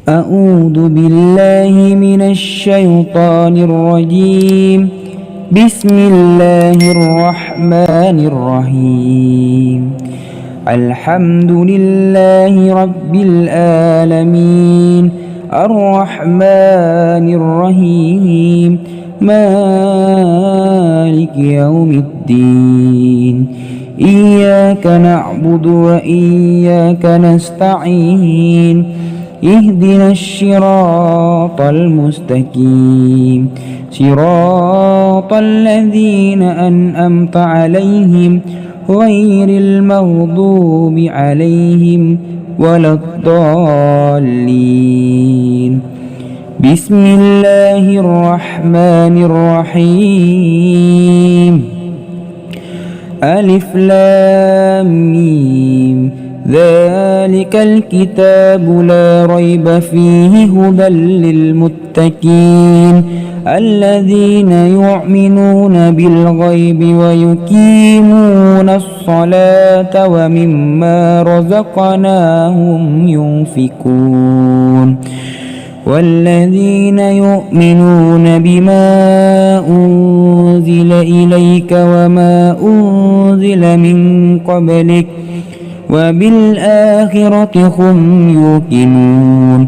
أعوذ بالله من الشيطان الرجيم. بسم الله الرحمن الرحيم. الحمد لله رب العالمين الرحمن الرحيم مالك يوم الدين. إياك نعبد وإياك نستعين. اهدنا الصراط المستقيم صراط الذين أنعمت عليهم غير المغضوب عليهم ولا الضالين. بسم الله الرحمن الرحيم. ألف لام ميم. ذلك الكتاب لا ريب فيه هدى للمتقين الذين يؤمنون بالغيب ويقيمون الصلاة ومما رزقناهم ينفقون. والذين يؤمنون بما أنزل إليك وما أنزل من قبلك وبالآخرة هم يوقنون.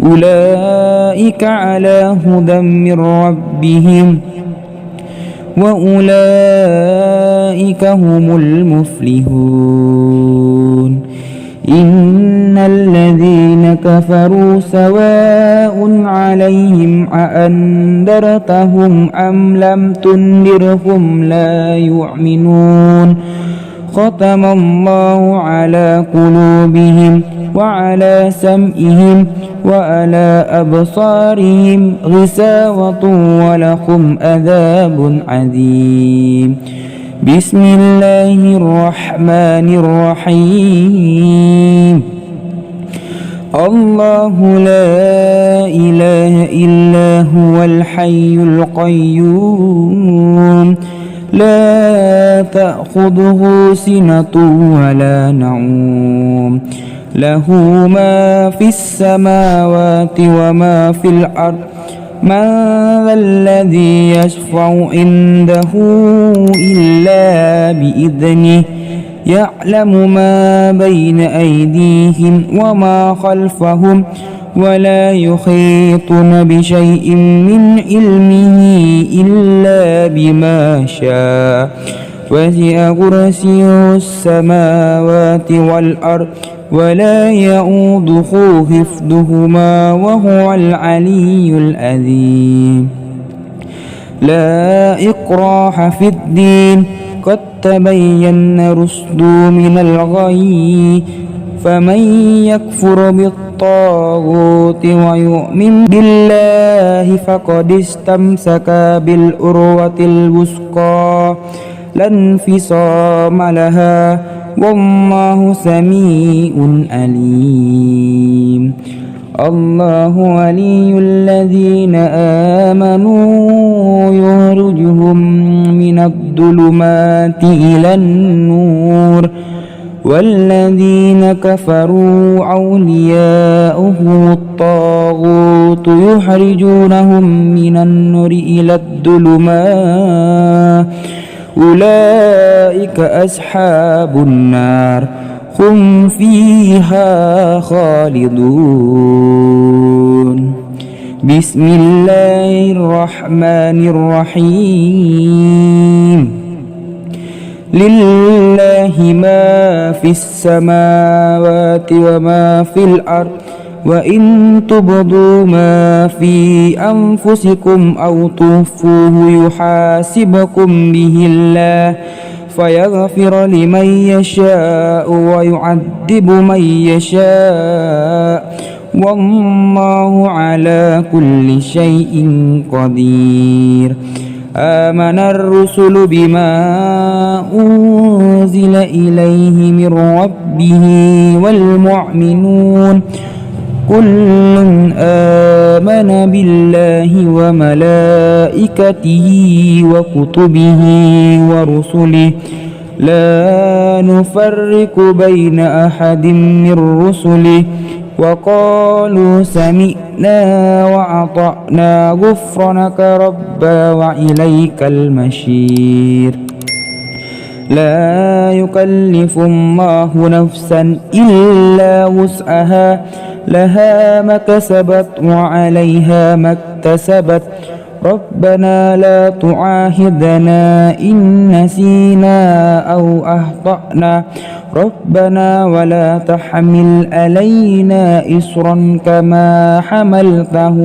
أولئك على هدى من ربهم وأولئك هم المفلحون. إن الذين كفروا سواء عليهم أأنذرتهم أم لم تنذرهم لا يؤمنون. ختم الله على قلوبهم وعلى سمعهم وعلى أبصارهم غشاوة ولهم عذاب عظيم. بسم الله الرحمن الرحيم. الله لا إله إلا هو الحي القيوم لا تأخذه سنة ولا نوم له ما في السماوات وما في الأرض. من ذا الذي يشفع عنده إلا بإذنه يعلم ما بين أيديهم وما خلفهم ولا يحيطون بشيء من علمه إلا بما شاء. وسع كرسيه السماوات والأرض ولا يؤوده حفظهما وهو العلي العظيم. لا إكراه في الدين قد تبين الرشد من الغي. فمن يكفر بالطاغوت ويؤمن بالله فقد استمسك بالعروة الوثقى لا انفصام لها والله سميع عليم. الله ولي الذين آمنوا يخرجهم من الظلمات إلى النور والذين كفروا أولياؤهم الطاغوت يخرجونهم من النور إلى الظلمات. أولئك أصحاب النار هم فيها خالدون. بسم الله الرحمن الرحيم. لله ما في السماوات وما في الأرض وإن تبدوا ما في أنفسكم أو تخفوه يحاسبكم به الله فيغفر لمن يشاء ويعذب من يشاء والله على كل شيء قدير. آمن الرسل بما أنزل إليه من ربه والمؤمنون كل آمن بالله وملائكته وكتبه ورسله لا نفرق بين أحد من رسله وقالوا سمعنا وأطعنا غفرانك ربنا وإليك المصير لا يكلف الله نفسا إلا وسعها لها ما كسبت وعليها ما اكتسبت ربنا لا تعاهدنا إن نسينا أو أخطأنا ربنا ولا تحمل علينا إصرا كما حملته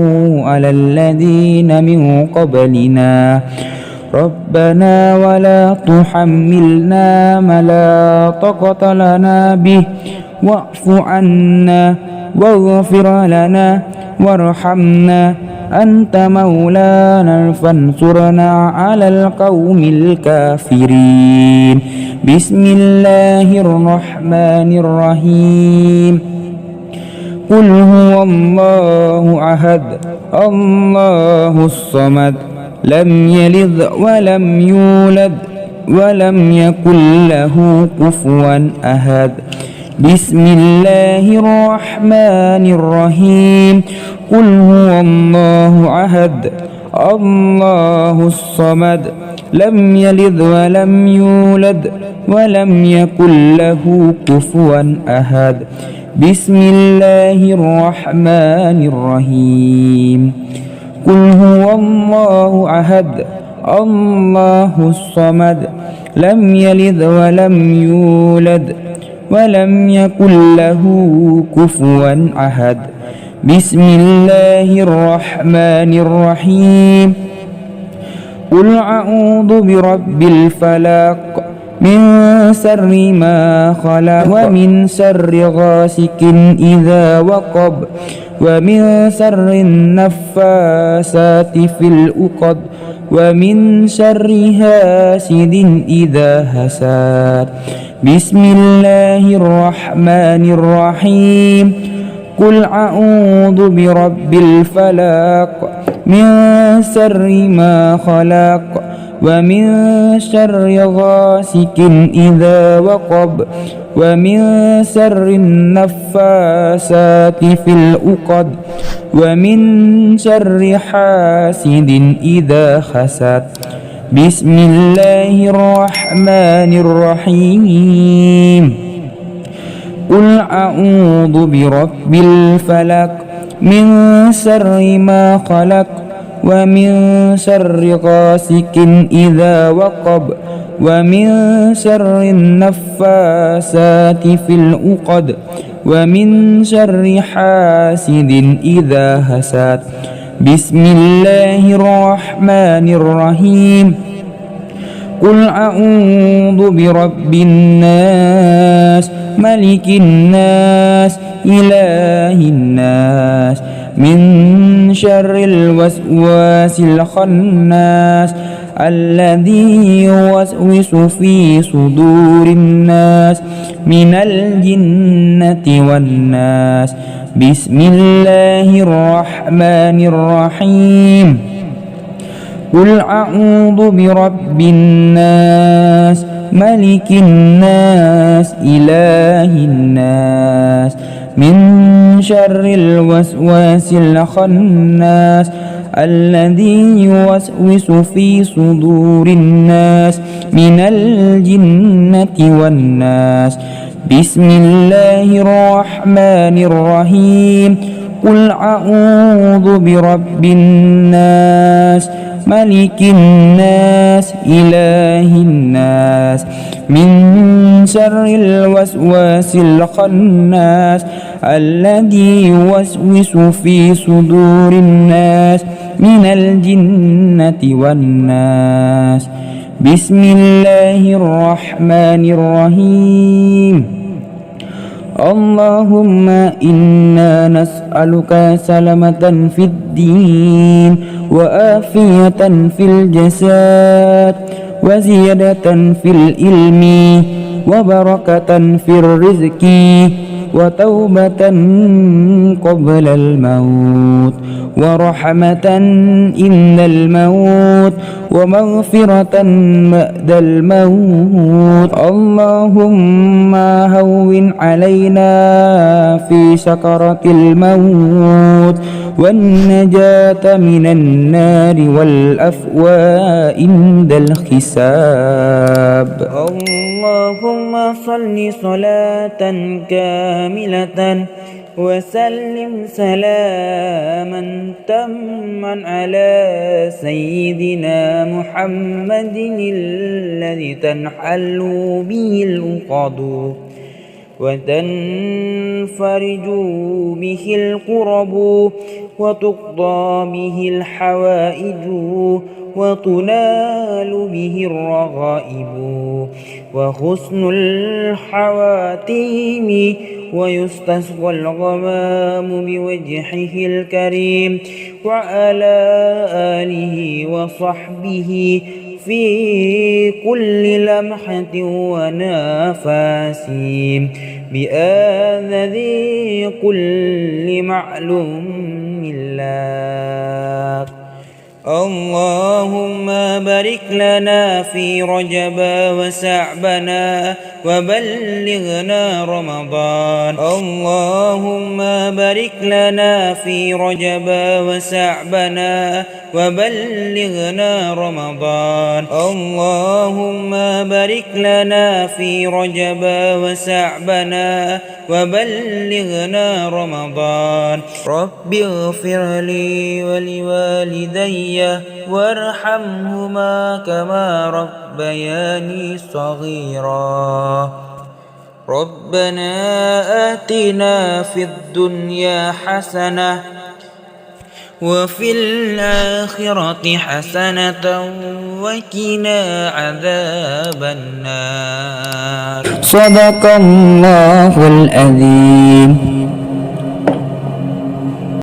على الذين من قبلنا ربنا ولا تحملنا ما لا طاقة لنا به واعف عنا واغفر لنا وارحمنا أنت مولانا فانصرنا على القوم الكافرين بسم الله الرحمن الرحيم قل هو الله أحد الله الصمد لم يلد ولم يولد ولم يكن له كفوا أحد بسم الله الرحمن الرحيم قل هو الله أحد الله الصمد لم يلد ولم يولد ولم يكن له كفوا أحد بسم الله الرحمن الرحيم قل هو الله أحد الله الصمد لم يلد ولم يولد ولم يكن له كفوا أحد بسم الله الرحمن الرحيم قل أعوذ برب الفلق من شر ما خلق ومن شر غاسق إذا وقب ومن شر النفاسات في العقد ومن شر حاسد إذا حسد بسم الله الرحمن الرحيم قل أعوذ برب الفلق من شر ما خلق ومن شر غاسق إذا وقب ومن شر النفاسات في العقد ومن شر حاسد إذا حسد بسم الله الرحمن الرحيم قل أعوذ برب الفلق من شر ما خلق ومن شر غاسق إذا وقب ومن شر النفاسات في العقد ومن شر حاسد إذا حسد بسم الله الرحمن الرحيم قل أعوذ برب الناس ملك الناس إله الناس من شر الوسواس الخناس الذي يوسوس في صدور الناس من الجنة والناس بسم الله الرحمن الرحيم قل أعوذ برب الناس ملك الناس إله الناس من شر الوسواس الخناس الذي يوسوس في صدور الناس من الجنة والناس بسم الله الرحمن الرحيم قل أعوذ برب الناس ملك الناس إله الناس من شر الوسواس الخناس الذي يوسوس في صدور الناس من الجنة والناس بسم الله الرحمن الرحيم اللهم إنا نسألك سلامة في الدين وآفية في الجسد وزيادة في العلم وبركة في الرزق وتوبة قبل الموت ورحمة إن الموت ومغفرة بعد الموت. اللهم هون علينا في سكرة الموت والنجاة من النار والأفواء عند الحساب. اللهم صل صلاة كاملة وسلم سلاما تاما على سيدنا محمد الذي تنحل به العقد وتنفرج به الكرب وتقضى به الحوائج وتنال به الرغائب وحسن الحواتيم ويستسقى الغمام بوجهه الكريم وعلى آله وصحبه في كل لمحة ونفس بآذذ كل معلوم لك. اللهم بارك لنا في رجب وشعبنا وبلغنا رمضان. اللهم بارك لنا في رجب وشعبنا وبلغنا رمضان. اللهم بارك لنا في رجب وشعبنا وبلغنا رمضان. رب اغفر لي ولوالدي وارحمهما كما ربياني صغيرا. ربنا آتنا في الدنيا حسنة وفي الآخرة حسنة وقنا عذاب النار. صدق الله العظيم.